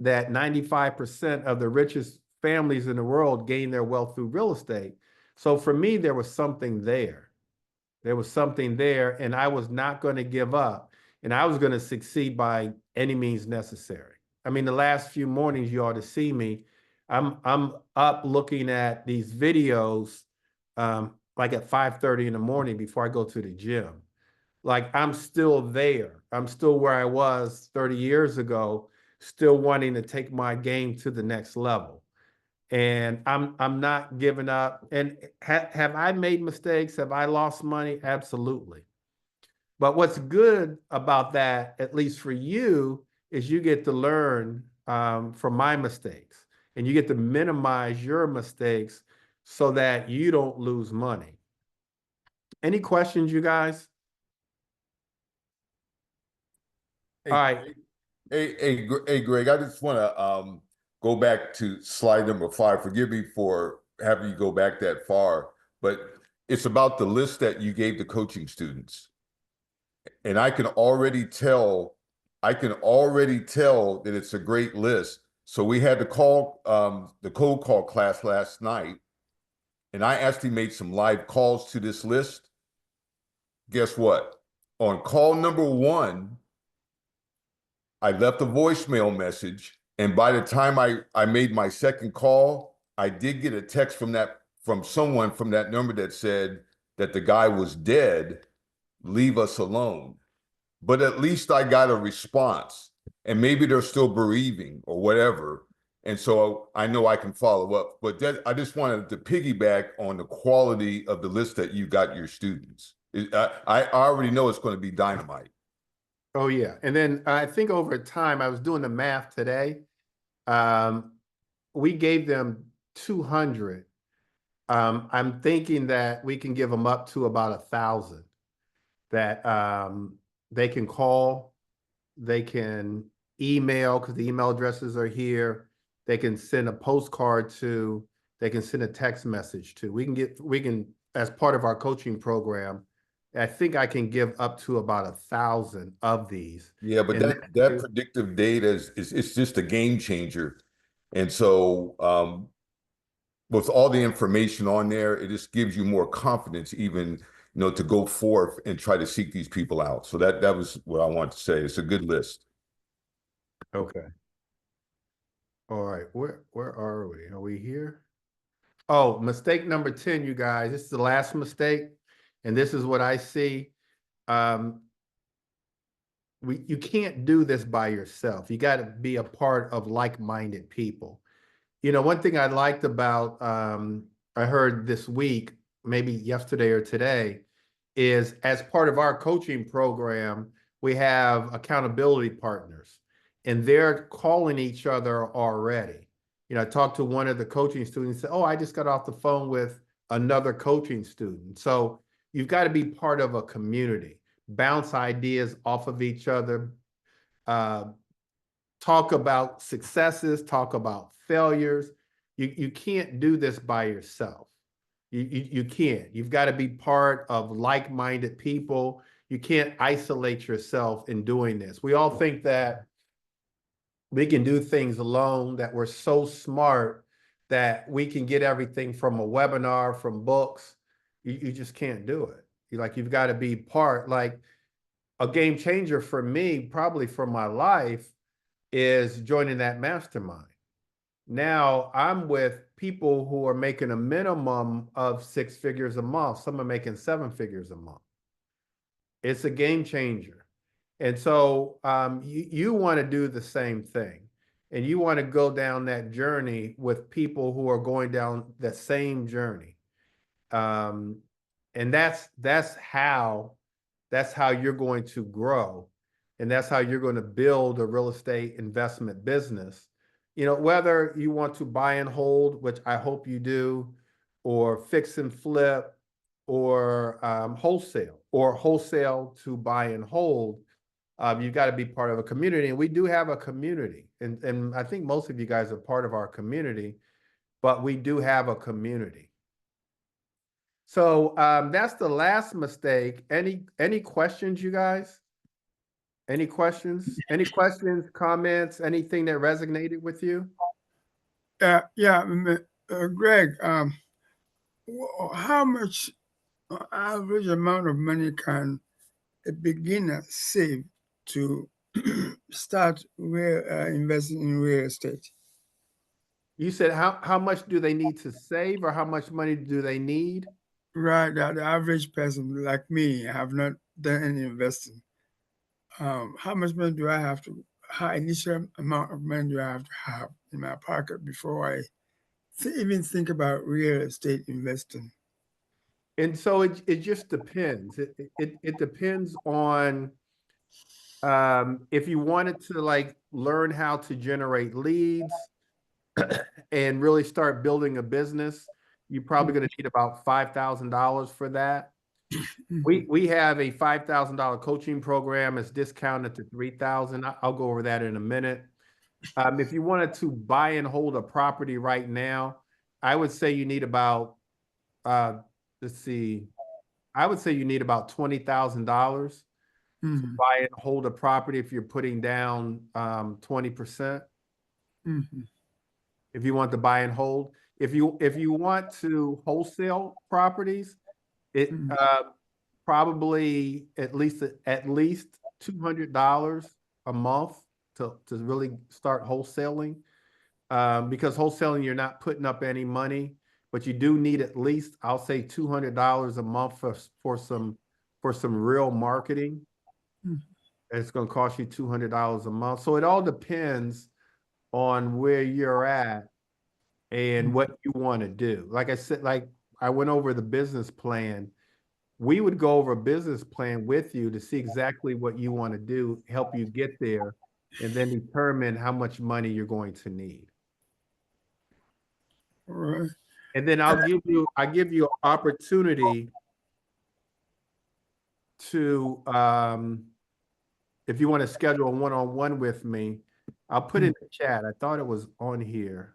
that 95% of the richest families in the world gain their wealth through real estate. So for me, there was something there. There was something there, and I was not going to give up, and I was going to succeed by any means necessary. I mean, the last few mornings you ought to see me. I'm up looking at these videos like at 5:30 in the morning before I go to the gym. Like, I'm still there. I'm still where I was 30 years ago, still wanting to take my game to the next level. And I'm not giving up. And have I made mistakes? Have I lost money? Absolutely. But what's good about that, at least for you, is you get to learn from my mistakes, and you get to minimize your mistakes so that you don't lose money. Any questions, you guys? Hey, All right. hey, Greg, I just want to go back to slide number 5. Forgive me for having you go back that far, but it's about the list that you gave the coaching students. And I can already tell that it's a great list. So we had the cold call class last night, and I actually made some live calls to this list. Guess what? On call number 1, I left a voicemail message, and by the time I made my second call, I did get a text from someone from that number that said that the guy was dead, leave us alone. But at least I got a response, and maybe they're still bereaving or whatever. And so I know I can follow up. But I just wanted to piggyback on the quality of the list that you got your students. I already know it's going to be dynamite. Oh, yeah. And then I think over time, I was doing the math today. We gave them 200. I'm thinking that we can give them up to about 1,000 that they can call, they can email, because the email addresses are here. They can send a postcard to, they can send a text message to. We can, as part of our coaching program, I think I can give up to about 1,000 of these. Yeah, but that predictive data is just a game changer. And so with all the information on there, it just gives you more confidence even, to go forth and try to seek these people out. So that was what I wanted to say. It's a good list. Okay. All right. Where are we? Are we here? Oh, mistake number 10, you guys. This is the last mistake, and this is what I see. You can't do this by yourself. You got to be a part of like-minded people. One thing I liked about, I heard this week, maybe yesterday or today, is as part of our coaching program, we have accountability partners, and they're calling each other already. I talked to one of the coaching students, said, "Oh, I just got off the phone with another coaching student." So you've got to be part of a community, bounce ideas off of each other, uh, talk about successes, talk about failures. You can't do this by yourself. You can't. You've got to be part of like-minded people. You can't isolate yourself in doing this. We all think that we can do things alone, that we're so smart that we can get everything from a webinar, from books. You just can't do it. You've got to be part. Like a game changer for me, probably for my life, is joining that mastermind. Now I'm with people who are making a minimum of 6 figures a month. Some are making 7 figures a month. It's a game changer. And so you want to do the same thing. And you want to go down that journey with people who are going down that same journey. And that's how you're going to grow. And that's how you're going to build a real estate investment business. Whether you want to buy and hold, which I hope you do, or fix and flip, or wholesale to buy and hold, you've got to be part of a community. And we do have a community. And I think most of you guys are part of our community, but we do have a community. So that's the last mistake. Any questions, you guys? Any questions? Any questions, comments, anything that resonated with you? Greg, how much average amount of money can a beginner save to start investing in real estate? You said how much do they need to save, or how much money do they need? Right, the average person like me, I have not done any investing. How much money do I have to? How initial amount of money do I have to have in my pocket before I even think about real estate investing? And so it just depends. It depends on if you wanted to learn how to generate leads and really start building a business, you're probably going to need about $5,000 for that. We have a $5,000 coaching program. It's discounted to $3,000. I'll go over that in a minute. If you wanted to buy and hold a property right now, I would say you need about let's see, I would say you need about $20,000 to buy and hold a property if you're putting down 20%. If you want to buy and hold. If you want to wholesale properties, it probably at least $200 a month to really start wholesaling. Because wholesaling, you're not putting up any money, but you do need at least, I'll say, $200 a month for some real marketing. It's going to cost you $200 a month. So it all depends on where you're at and what you want to do. Like I said, I went over the business plan. We would go over a business plan with you to see exactly what you want to do, help you get there, and then determine how much money you're going to need. Right. And then I give you an opportunity to, if you want to schedule a one-on-one with me, I'll put it in the chat. I thought it was on here.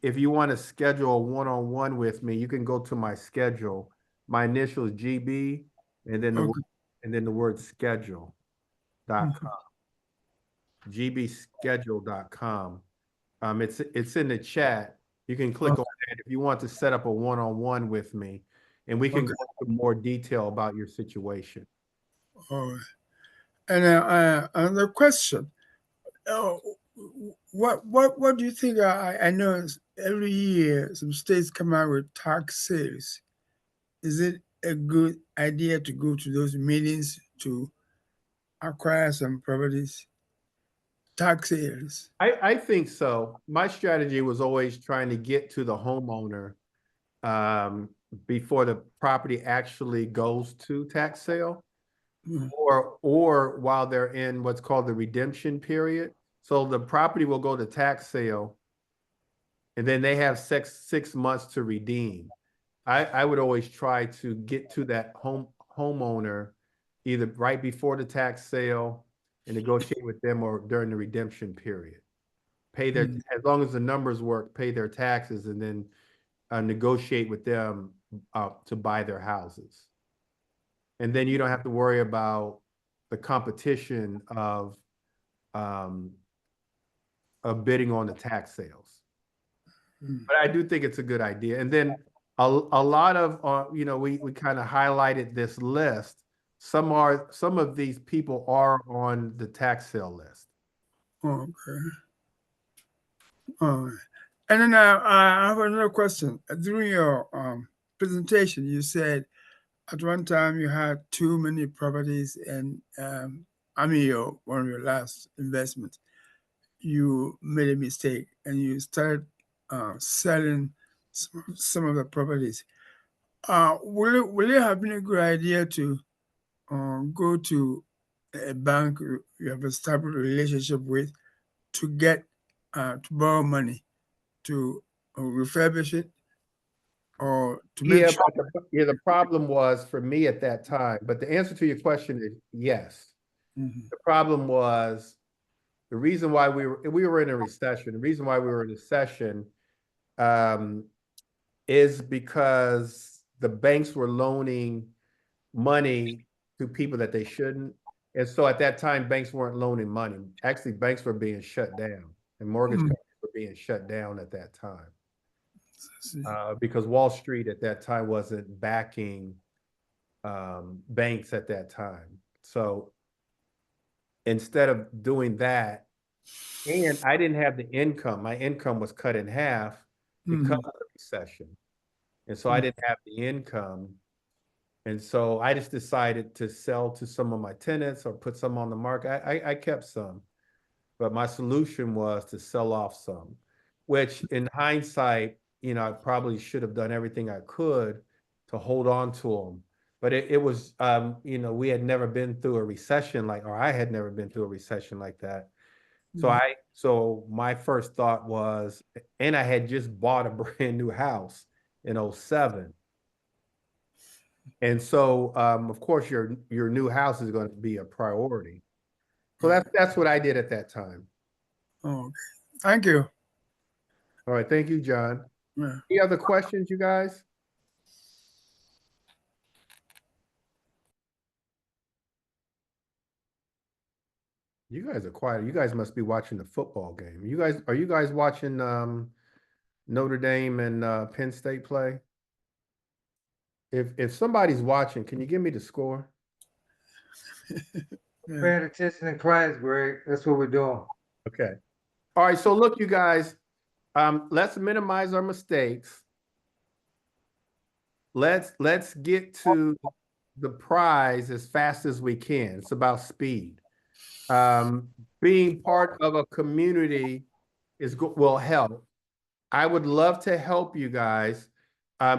If you want to schedule a one-on-one with me, you can go to my schedule. My initial is GB, and then the word schedule.com. gbschedule.com. It's in the chat. You can click on that if you want to set up a one-on-one with me, and we can go into more detail about your situation. All right. And another question. What do you think? I know every year some states come out with tax sales. Is it a good idea to go to those meetings to acquire some properties? Tax sales. I think so. My strategy was always trying to get to the homeowner before the property actually goes to tax sale, or while they're in what's called the redemption period. So the property will go to tax sale, and then they have six months to redeem. I would always try to get to that homeowner either right before the tax sale and negotiate with them or during the redemption period. Pay their, as long as the numbers work, pay their taxes and then negotiate with them to buy their houses. And then you don't have to worry about the competition of bidding on the tax sales. But I do think it's a good idea. And then a lot of, you know, we kind of highlighted this list. Some of these people are on the tax sale list. Okay. All right. And then I have another question. During your presentation, you said at one time you had too many properties, and I mean, one of your last investments, you made a mistake and you started selling some of the properties. Will it have been a good idea to go to a bank you have established a relationship with to get to borrow money to refurbish it or to make Yeah, sure? but the problem was for me at that time, but the answer to your question is yes. Mhm. The problem was the reason why we were in a recession. The reason why we were in a recession is because the banks were loaning money to people that they shouldn't. And so at that time, banks weren't loaning money. Actually, banks were being shut down and mortgage Mm. companies were being shut down at that time. See. Because Wall Street at that time wasn't backing banks at that time. So instead of doing that, and I didn't have the income, my income was cut in half because Mhm. of the recession. And so I didn't have the income. And so I just decided to sell to some of my tenants or put some on the market. I kept some, but my solution was to sell off some, which in hindsight, you know, I probably should have done everything I could to hold on to them. But it was, you know, we had never been through a recession or I had never been through a recession like that. So my first thought was, and I had just bought a brand new house in 07. And so, of course, your new house is going to be a priority. So that's what I did at that time. Okay. Thank you. All right, thank you, John. Yeah. Any other questions, you guys? You guys are quiet. You guys must be watching the football game. Are you guys watching Notre Dame and Penn State play? If somebody's watching, can you give me the score? Yeah. Paying attention in class, Greg. That's what we're doing. Okay. All right, so look, you guys, let's minimize our mistakes. Let's get to the prize as fast as we can. It's about speed. Being part of a community will help. I would love to help you guys.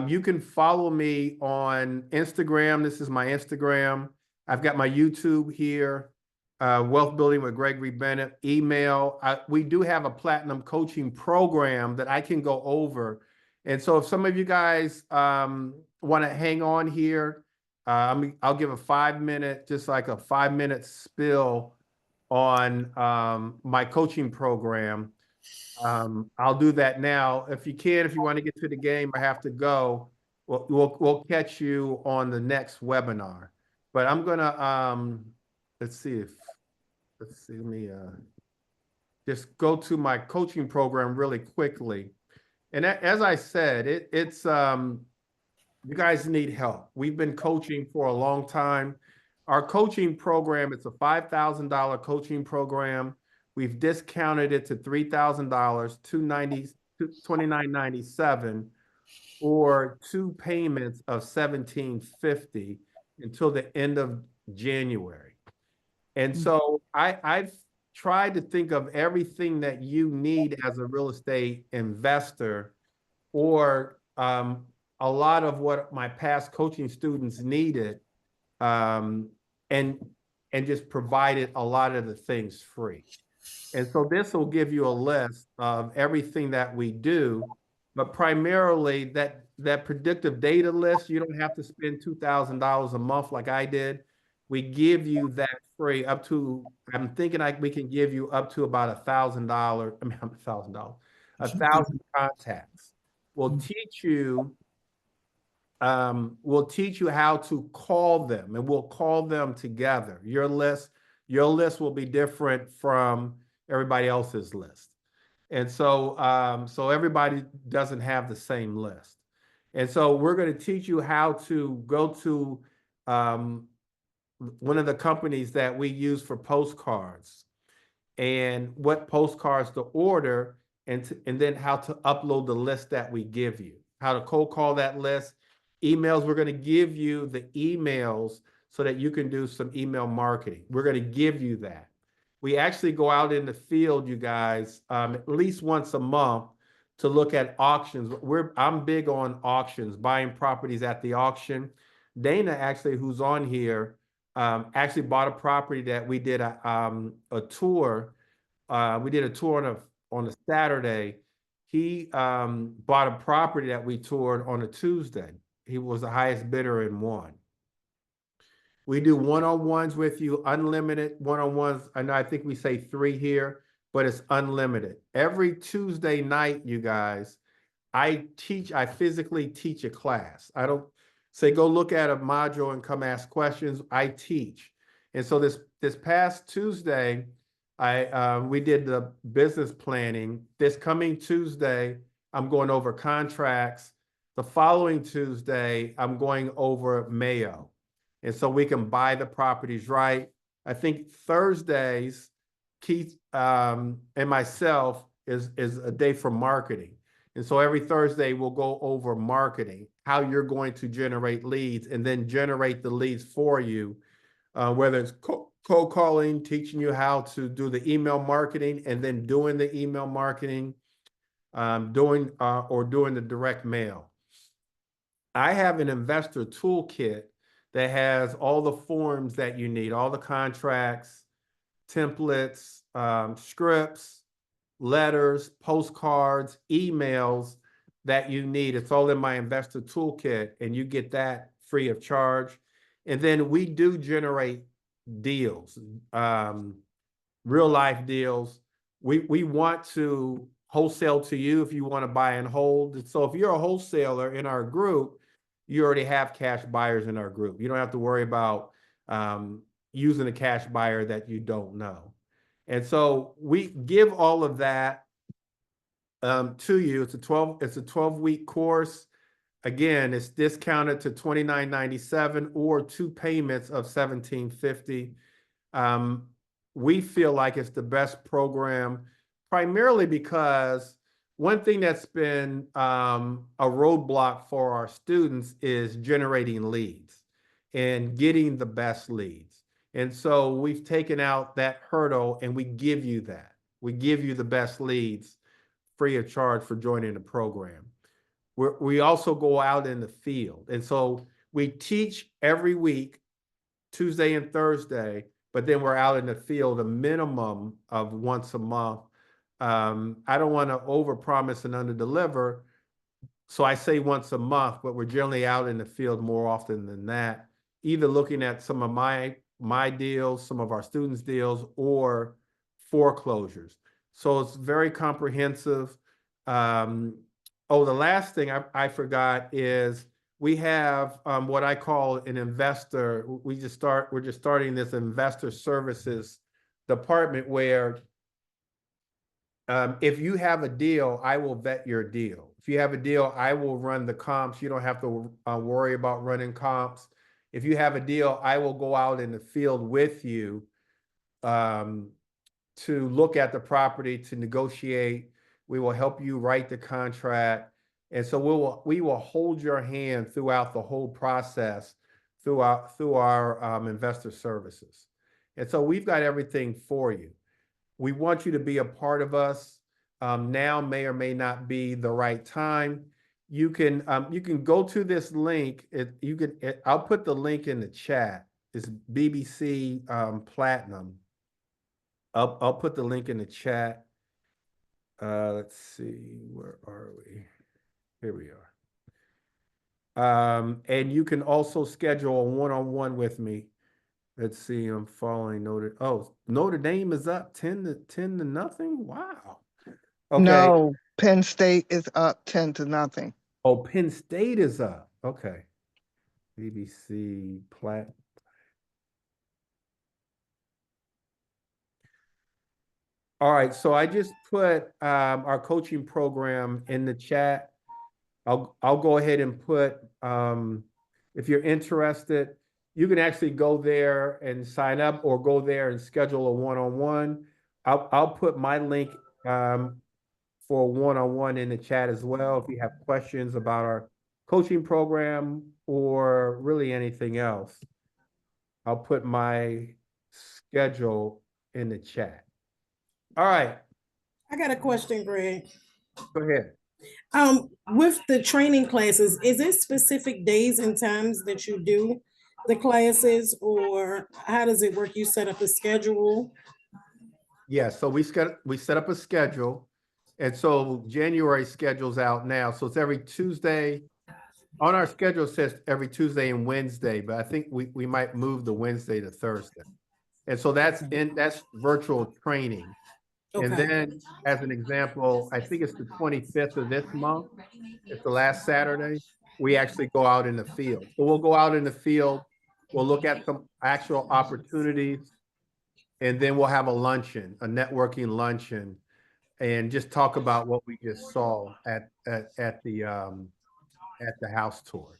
You can follow me on Instagram. This is my Instagram. I've got my YouTube here, Wealth Building with Gregory Bennett. Email. We do have a platinum coaching program that I can go over. And so if some of you guys want to hang on here, I'll give a 5-minute, just like a 5-minute spill on my coaching program. I'll do that now. If you want to get to the game, I have to go. We'll catch you on the next webinar. But I'm gonna let's see, let me just go to my coaching program really quickly. And as I said, it's you guys need help. We've been coaching for a long time. Our coaching program, it's a $5,000 coaching program. We've discounted it to $3,000, $29.97, or 2 payments of $1,750 until the end of January. And so I've tried to think of everything that you need as a real estate investor, or a lot of what my past coaching students needed, and just provided a lot of the things free. And so this will give you a list of everything that we do, but primarily that predictive data list, you don't have to spend $2,000 a month like I did. We give you that free up to, I'm thinking we can give you up to about $1,000, I mean, $1,000, 1,000 contacts. We'll teach you how to call them, and we'll call them together. Your list will be different from everybody else's list. And so, so everybody doesn't have the same list. And so we're going to teach you how to go to one of the companies that we use for postcards, and what postcards to order, and then how to upload the list that we give you, how to cold call that list. Emails, we're going to give you the emails so that you can do some email marketing. We're going to give you that. We actually go out in the field, you guys, at least once a month to look at auctions. I'm big on auctions, buying properties at the auction. Dana, actually, who's on here, actually bought a property that we did a tour. We did a tour on a Saturday. He bought a property that we toured on a Tuesday. He was the highest bidder and won. We do one-on-ones with you, unlimited one-on-ones. And I think we say 3 here, but it's unlimited. Every Tuesday night, you guys, I physically teach a class. I don't say, go look at a module and come ask questions. I teach. And so this past Tuesday, we did the business planning. This coming Tuesday, I'm going over contracts. The following Tuesday, I'm going over Mayo. And so we can buy the properties right. I think Thursdays, Keith and myself is a day for marketing. And so every Thursday we'll go over marketing, how you're going to generate leads, and then generate the leads for you, whether it's cold calling, teaching you how to do the email marketing, and then doing the email marketing, doing the direct mail. I have an investor toolkit that has all the forms that you need, all the contracts, templates, scripts, letters, postcards, emails that you need. It's all in my investor toolkit, and you get that free of charge. And then we do generate deals, real life deals. We want to wholesale to you if you want to buy and hold. So if you're a wholesaler in our group, you already have cash buyers in our group. You don't have to worry about using a cash buyer that you don't know. And so we give all of that to you. It's a 12-week course. Again, it's discounted to $29.97 or 2 payments of $17.50. We feel like it's the best program, primarily because one thing that's been a roadblock for our students is generating leads and getting the best leads. And so we've taken out that hurdle, and we give you that. We give you the best leads free of charge for joining the program. We also go out in the field. And so we teach every week, Tuesday and Thursday, but then we're out in the field a minimum of once a month. I don't want to overpromise and underdeliver, so I say once a month, but we're generally out in the field more often than that, either looking at some of my deals, some of our students' deals, or foreclosures. So it's very comprehensive. The last thing I forgot is we have what I call an investor. We're just starting this investor services department where if you have a deal, I will vet your deal. If you have a deal, I will run the comps. You don't have to worry about running comps. If you have a deal, I will go out in the field with you to look at the property, to negotiate. We will help you write the contract. And so we will hold your hand throughout the whole process through our investor services. And so we've got everything for you. We want you to be a part of us. Now may or may not be the right time. You can go to this link. I'll put the link in the chat. It's BBC Platinum. I'll put the link in the chat. Let's see, where are we? Here we are. And you can also schedule a one-on-one with me. Let's see, I'm following Notre Dame is up 10 to nothing. Wow. Okay. No, Penn State is up 10-0. Oh, Penn State is up. Okay. BBC Plat. All right, so I just put our coaching program in the chat. I'll go ahead and put if you're interested, you can actually go there and sign up, or go there and schedule a one-on-one. I'll put my link for a one-on-one in the chat as well if you have questions about our coaching program or really anything else. I'll put my schedule in the chat. All right, I got a question, Greg. go ahead. With the training classes, is it specific days and times that you do the classes, or how does it work? You set up a schedule? Yeah, so we set up a schedule, and so January schedule's out now. So it's every Tuesday. On our schedule it says every Tuesday and Wednesday, but I think we might move the Wednesday to Thursday. And so that's virtual training. And Okay. then, as an example, I think it's the 25th of this month. It's the last Saturday. We actually go out in the field. So we'll go out in the field. We'll look at some actual opportunities, and then we'll have a luncheon, a networking luncheon, and just talk about what we just saw at the house tour.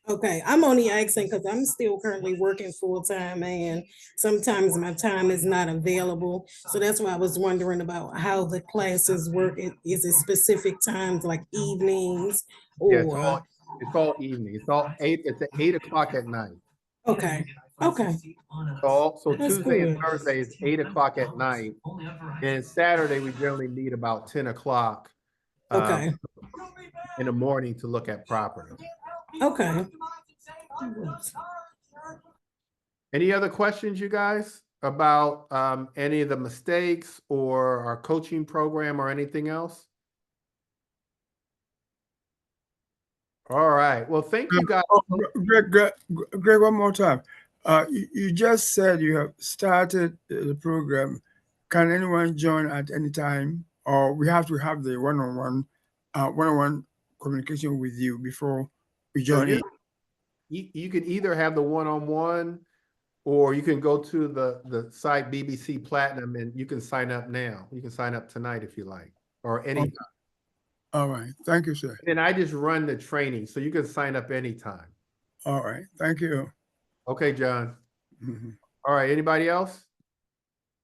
Okay, I'm only asking because I'm still currently working full-time, and sometimes my time is not available. So that's why I was wondering about how the classes work. Is it specific times like evenings Yeah, or? it's all evening. It's at 8 o'clock at night. Okay, okay, So That's Tuesday and good. Thursday is 8 o'clock at night. And Saturday, we generally meet about 10 o'clock okay, in the morning to look at property. okay. Any other questions, you guys, about any of the mistakes or our coaching program or anything else? All right. Well, thank you guys. Greg, one more time. You just said you have started the program. Can anyone join at any time, or we have to have the one-on-one communication with you before we So join in? you could either have the one-on-one, or you can go to the site BBC Platinum and you can sign up now. You can sign up tonight if you like, or anytime. All right. Thank you, sir. And I just run the training, so you can sign up anytime. All right. Thank you. Okay, John. Mhm. All right, anybody else?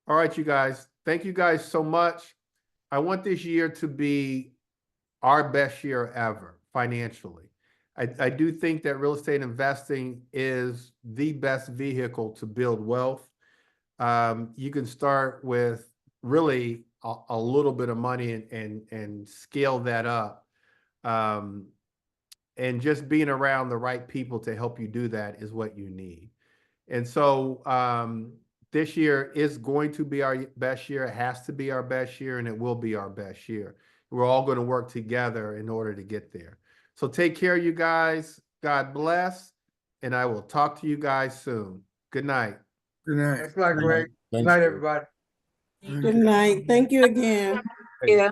All right, you guys. Thank you guys so much. I want this year to be our best year ever financially. I do think that real estate investing is the best vehicle to build wealth. You can start with really a little bit of money and scale that up. And just being around the right people to help you do that is what you need. And so this year is going to be our best year. It has to be our best year, and it will be our best year. We're all going to work together in order to get there. So take care, you guys. God bless. And I will talk to you guys soon. Good night. Good night. Thanks a lot, Greg. Good Thanks, night, Greg. everybody. Thank Good you. night. Thank you again. Yeah.